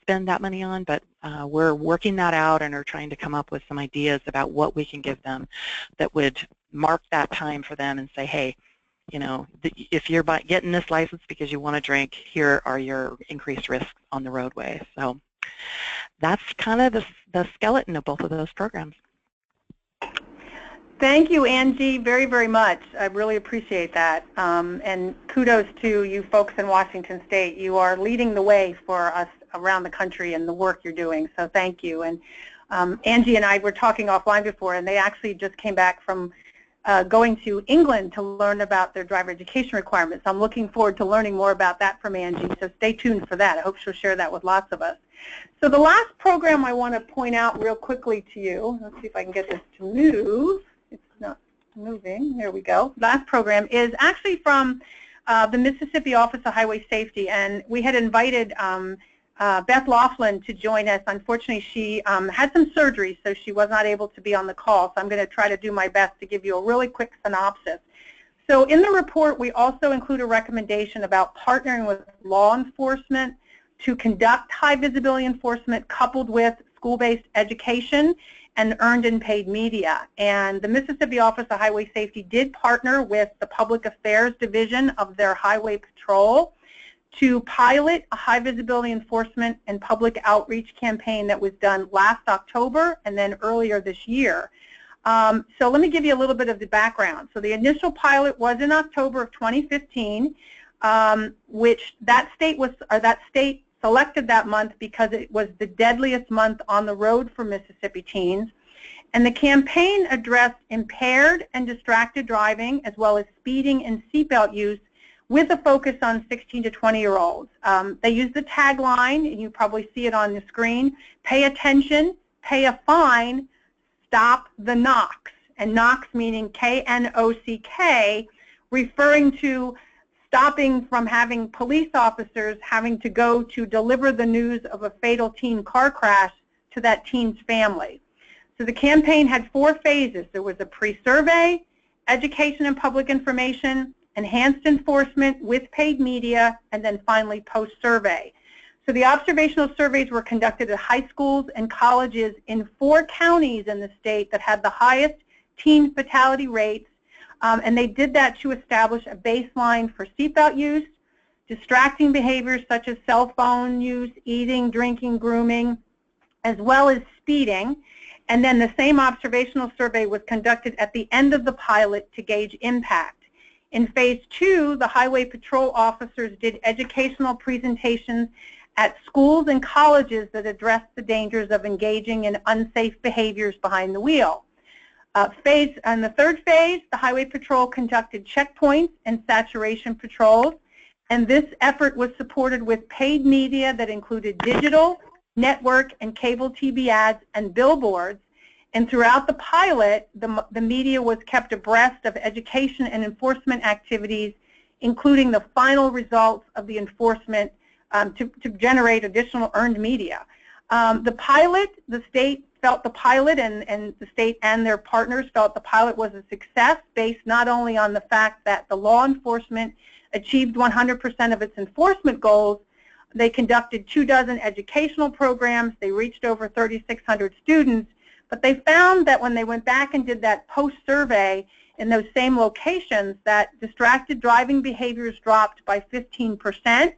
that money on, but we're working that out and are trying to come up with some ideas about what we can give them that would mark that time for them and say, hey, if you're getting this license because you want to drink, here are your increased risks on the roadway. So that's kind of the skeleton of both of those programs. Thank you, Angie, very, very much. I really appreciate that. And kudos to you folks in Washington State. You are leading the way for us around the country and the work you're doing, so thank you. And Angie and I were talking offline before, and they actually just came back from going to England to learn about their driver education requirements. I'm looking forward to learning more about that from Angie, so stay tuned for that. I hope she'll share that with lots of us. So the last program I want to point out real quickly to you, let's see if I can get this to move. It's not moving. There we go. Last program is actually from the Mississippi Office of Highway Safety, and we had invited Beth Laughlin to join us. Unfortunately, she had some surgery, so she was not able to be on the call. So I'm going to try to do my best to give you a really quick synopsis. So in the report, we also include a recommendation about partnering with law enforcement to conduct high visibility enforcement coupled with school-based education and earned and paid media. And the Mississippi Office of Highway Safety did partner with the Public Affairs Division of their Highway Patrol to pilot a high visibility enforcement and public outreach campaign that was done last October and then earlier this year. So let me give you a little bit of the background. So the initial pilot was in October of 2015, which that state selected that month because it was the deadliest month on the road for Mississippi teens. And the campaign addressed impaired and distracted driving as well as speeding and seatbelt use with a focus on 16 to 20-year-olds. They used the tagline, and you probably see it on the screen, pay attention, pay a fine, stop the knocks. And knocks meaning K-N-O-C-K, referring to stopping from having police officers having to go to deliver the news of a fatal teen car crash to that teen's family. So the campaign had 4 phases. There was a pre-survey, education and public information, enhanced enforcement with paid media, and then finally post-survey. So the observational surveys were conducted at high schools and colleges in 4 counties in the state that had the highest teen fatality rates, and they did that to establish a baseline for seatbelt use, distracting behaviors such as cell phone use, eating, drinking, grooming, as well as speeding. And then the same observational survey was conducted at the end of the pilot to gauge impact. In phase 2, the highway patrol officers did educational presentations at schools and colleges that addressed the dangers of engaging in unsafe behaviors behind the wheel. In the third phase, the highway patrol conducted checkpoints and saturation patrols, and this effort was supported with paid media that included digital, network, and cable TV ads and billboards. And throughout the pilot, the media was kept abreast of education and enforcement activities, including the final results of the enforcement to generate additional earned media. The state felt the pilot, and the state and their partners felt the pilot was a success based not only on the fact that the law enforcement achieved 100% of its enforcement goals. They conducted 24 educational programs. They reached over 3,600 students. But they found that when they went back and did that post-survey in those same locations, that distracted driving behaviors dropped by 15%,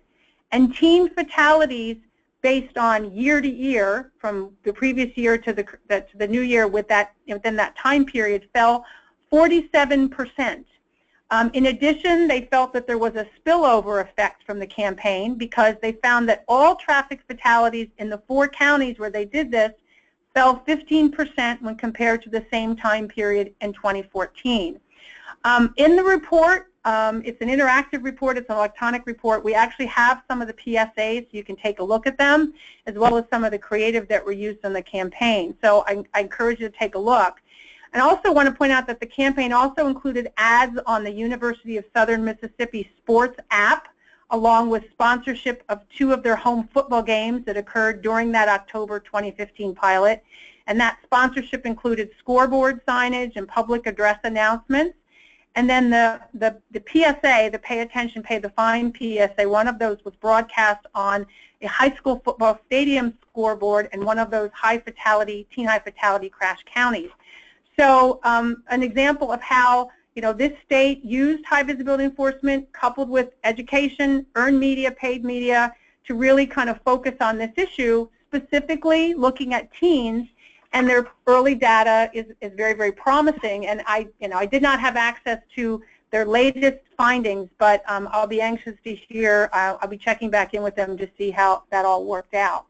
and teen fatalities based on year to year, from the previous year to the new year within that time period, fell 47%. In addition, they felt that there was a spillover effect from the campaign because they found that all traffic fatalities in the 4 counties where they did this fell 15% when compared to the same time period in 2014. In the report, it's an interactive report, it's an electronic report. We actually have some of the PSAs, so you can take a look at them, as well as some of the creative that were used in the campaign. So I encourage you to take a look. And I also want to point out that the campaign also included ads on the University of Southern Mississippi sports app, along with sponsorship of 2 of their home football games that occurred during that October 2015 pilot. And that sponsorship included scoreboard signage and public address announcements. And then the PSA, the Pay Attention, Pay the Fine PSA, one of those was broadcast on a high school football stadium scoreboard in one of those teen high fatality crash counties. So an example of how this state used high visibility enforcement coupled with education, earned media, paid media to really kind of focus on this issue, specifically looking at teens, and their early data is very, very promising. And I did not have access to their latest findings, but I'll be anxious to hear. I'll be checking back in with them to see how that all worked out.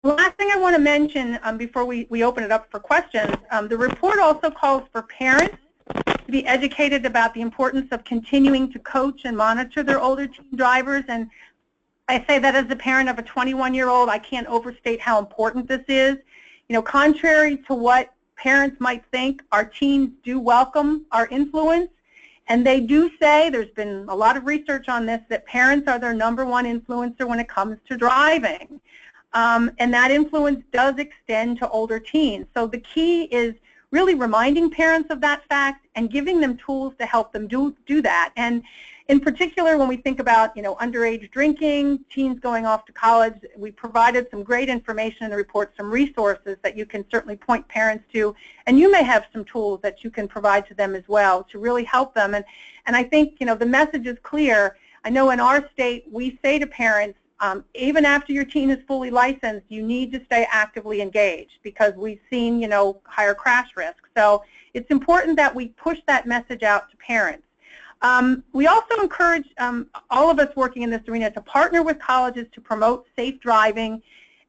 The last thing I want to mention before we open it up for questions, the report also calls for parents to be educated about the importance of continuing to coach and monitor their older teen drivers. And I say that as a parent of a 21-year-old, I can't overstate how important this is. Contrary to what parents might think, our teens do welcome our influence. And they do say, there's been a lot of research on this, that parents are their #1 influencer when it comes to driving. And that influence does extend to older teens. So the key is really reminding parents of that fact and giving them tools to help them do that. And in particular, when we think about underage drinking, teens going off to college, we provided some great information in the report, some resources that you can certainly point parents to, and you may have some tools that you can provide to them as well to really help them. And I think the message is clear. I know in our state we say to parents, even after your teen is fully licensed, you need to stay actively engaged because we've seen, higher crash risks. So it's important that we push that message out to parents. We also encourage all of us working in this arena to partner with colleges to promote safe driving,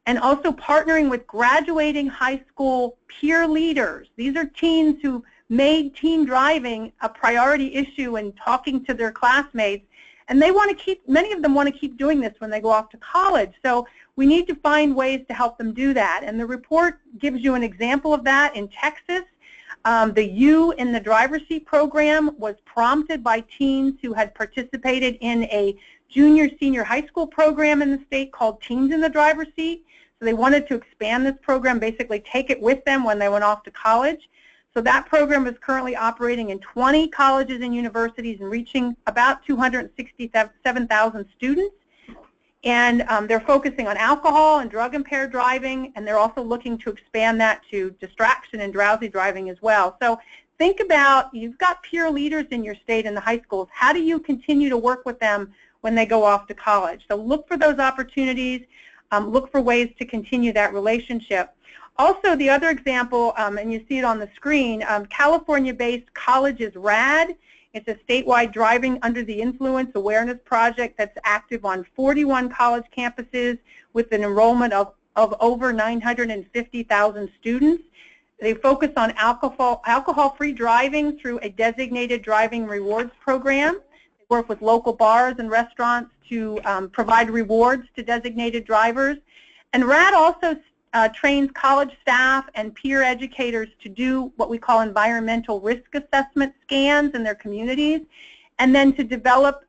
and also partnering with graduating high school peer leaders. These are teens who made teen driving a priority issue and talking to their classmates. And many of them want to keep doing this when they go off to college. So we need to find ways to help them do that. And the report gives you an example of that in Texas. The U in the driver's seat program was prompted by teens who had participated in a junior-senior high school program in the state called Teens in the Driver's Seat. So they wanted to expand this program, basically take it with them when they went off to college. So that program is currently operating in 20 colleges and universities and reaching about 267,000 students. And they're focusing on alcohol and drug-impaired driving, and they're also looking to expand that to distraction and drowsy driving as well. So think about, you've got peer leaders in your state in the high schools. How do you continue to work with them when they go off to college? So look for those opportunities. Look for ways to continue that relationship. Also, the other example, and you see it on the screen, California-based Colleges RAD. It's a statewide driving under the influence awareness project that's active on 41 college campuses with an enrollment of over 950,000 students. They focus on alcohol-free driving through a designated driving rewards program. They work with local bars and restaurants to provide rewards to designated drivers. And RAD also trains college staff and peer educators to do what we call environmental risk assessment scans in their communities, and then to develop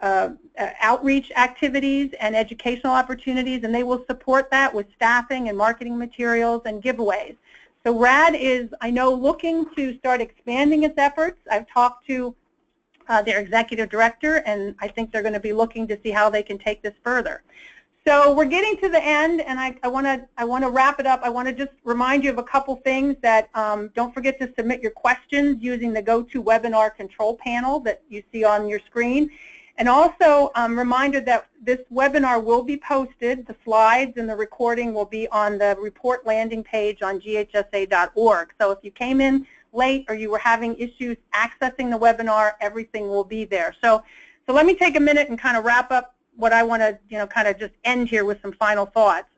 outreach activities and educational opportunities, and they will support that with staffing and marketing materials and giveaways. So RAD is, I know, looking to start expanding its efforts. I've talked to their executive director, and I think they're going to be looking to see how they can take this further. So we're getting to the end, and I want to wrap it up. I want to just remind you of a couple things that don't forget to submit your questions using the GoToWebinar control panel that you see on your screen. And also reminder that this webinar will be posted. The slides and the recording will be on the report landing page on ghsa.org. So if you came in late or you were having issues accessing the webinar, everything will be there. So let me take a minute and kind of wrap up what I want to, kind of just end here with some final thoughts.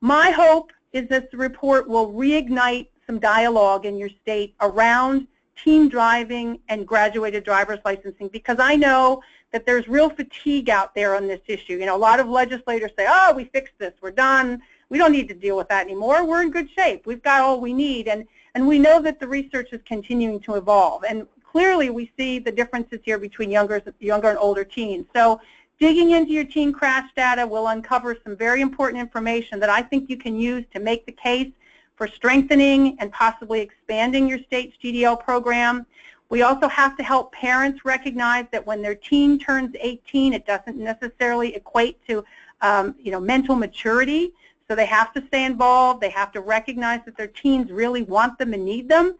My hope is that the report will reignite some dialogue in your state around teen driving and graduated driver's licensing, because I know that there's real fatigue out there on this issue. A lot of legislators say, oh, we fixed this, we're done, we don't need to deal with that anymore, we're in good shape, we've got all we need, and we know that the research is continuing to evolve, and clearly we see the differences here between younger and older teens. So digging into your teen crash data will uncover some very important information that I think you can use to make the case for strengthening and possibly expanding your state's GDL program. We also have to help parents recognize that when their teen turns 18, it doesn't necessarily equate to mental maturity. So they have to stay involved. They have to recognize that their teens really want them and need them.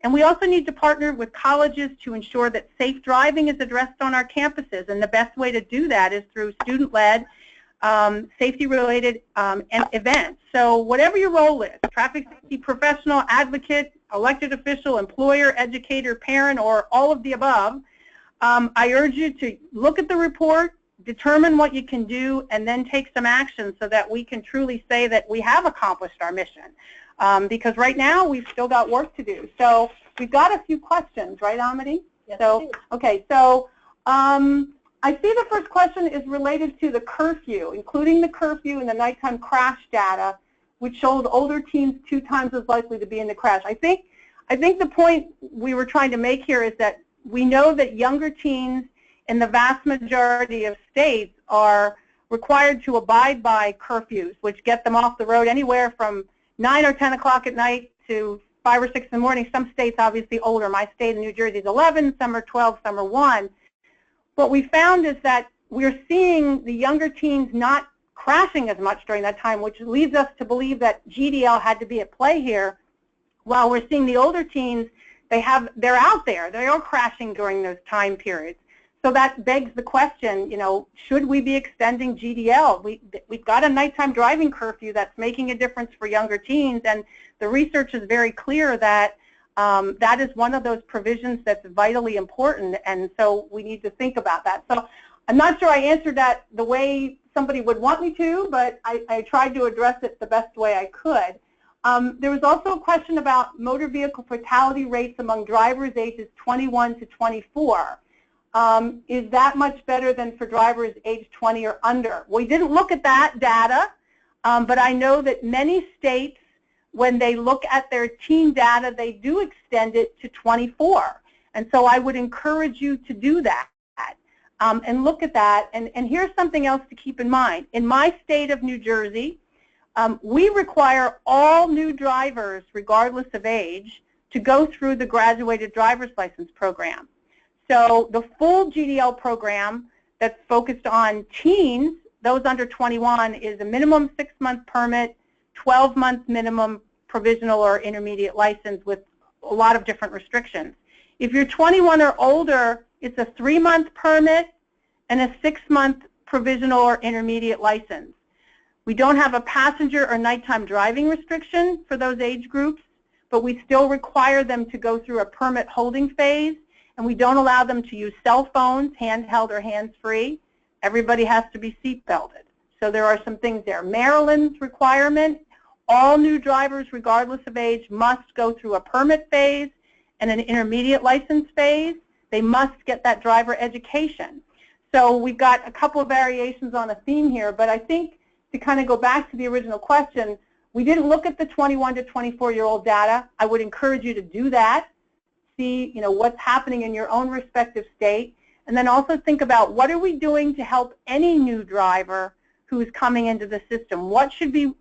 And we also need to partner with colleges to ensure that safe driving is addressed on our campuses. And the best way to do that is through student-led, safety-related events. So whatever your role is, traffic safety professional, advocate, elected official, employer, educator, parent, or all of the above, I urge you to look at the report, determine what you can do, and then take some action so that we can truly say that we have accomplished our mission. Because right now we've still got work to do. So we've got a few questions, right, Amity? Yes, so, okay, so I see the first question is related to the curfew, including the curfew and the nighttime crash data, which showed older teens 2 times as likely to be in the crash. I think the point we were trying to make here is that we know that younger teens in the vast majority of states are required to abide by curfews, which get them off the road anywhere from 9 or 10 o'clock at night to 5 or 6 in the morning. Some states obviously older. My state in New Jersey is 11, some are 12, some are 1. What we found is that we're seeing the younger teens not crashing as much during that time, which leads us to believe that GDL had to be at play here, while we're seeing the older teens, they're out there, they are crashing during those time periods. So that begs the question, should we be extending GDL? We've got a nighttime driving curfew that's making a difference for younger teens, and the research is very clear that that is one of those provisions that's vitally important, and so we need to think about that. So I'm not sure I answered that the way somebody would want me to, but I tried to address it the best way I could. There was also a question about motor vehicle fatality rates among drivers ages 21 to 24. Is that much better than for drivers age 20 or under? We didn't look at that data, but I know that many states, when they look at their teen data, they do extend it to 24. And so I would encourage you to do that and look at that. And here's something else to keep in mind. In my state of New Jersey, we require all new drivers, regardless of age, to go through the graduated driver's license program. So the full GDL program that's focused on teens those under 21 is a minimum 6-month permit, 12-month minimum provisional or intermediate license with a lot of different restrictions. If you're 21 or older, it's a 3-month permit and a 6-month provisional or intermediate license. We don't have a passenger or nighttime driving restriction for those age groups, but we still require them to go through a permit holding phase, and we don't allow them to use cell phones, handheld or hands-free. Everybody has to be seat belted. So there are some things there. Maryland's requirement, all new drivers, regardless of age, must go through a permit phase and an intermediate license phase. They must get that driver education. So we've got a couple of variations on a theme here, but I think to kind of go back to the original question, we didn't look at the 21 to 24-year-old data. I would encourage you to do that. See, what's happening in your own respective state, and then also think about what are we doing to help any new driver who's coming into the system. What should be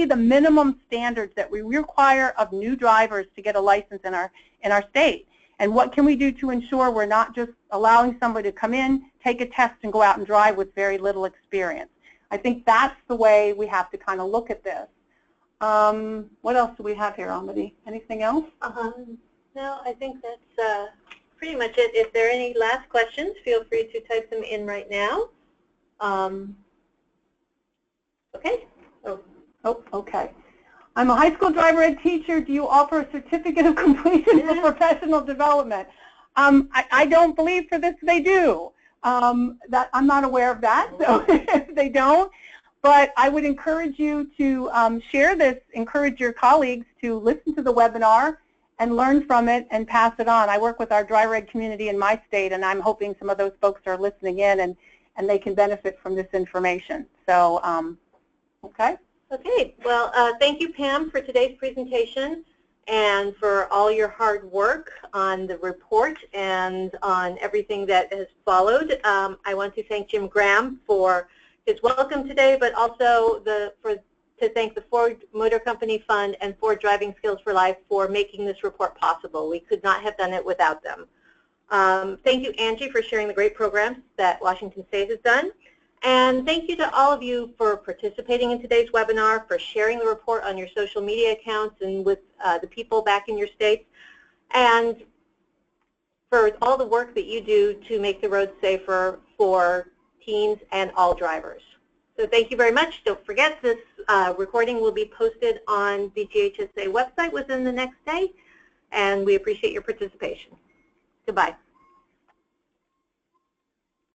the minimum standards that we require of new drivers to get a license in our state? And what can we do to ensure we're not just allowing somebody to come in, take a test, and go out and drive with very little experience? I think that's the way we have to kind of look at this. What else do we have here, Amity? Anything else? No, I think that's pretty much it. If there are any last questions, feel free to type them in right now. Okay. Oh, okay. I'm a high school driver ed teacher. Do you offer a certificate of completion for professional development? I don't believe for this they do. That I'm not aware of that, so they don't. But I would encourage you to share this, encourage your colleagues to listen to the webinar and learn from it and pass it on. I work with our driver ed community in my state, and I'm hoping some of those folks are listening in and they can benefit from this information. So, okay. Okay. Well, thank you, Pam, for today's presentation and for all your hard work on the report and on everything that has followed. I want to thank Jim Graham for his welcome today, but also to thank the Ford Motor Company Fund and Ford Driving Skills for Life for making this report possible. We could not have done it without them. Thank you, Angie, for sharing the great programs that Washington State has done. And thank you to all of you for participating in today's webinar, for sharing the report on your social media accounts and with the people back in your states, and for all the work that you do to make the roads safer for teens and all drivers. So thank you very much. Don't forget, this recording will be posted on the GHSA website within the next day, and we appreciate your participation. Goodbye.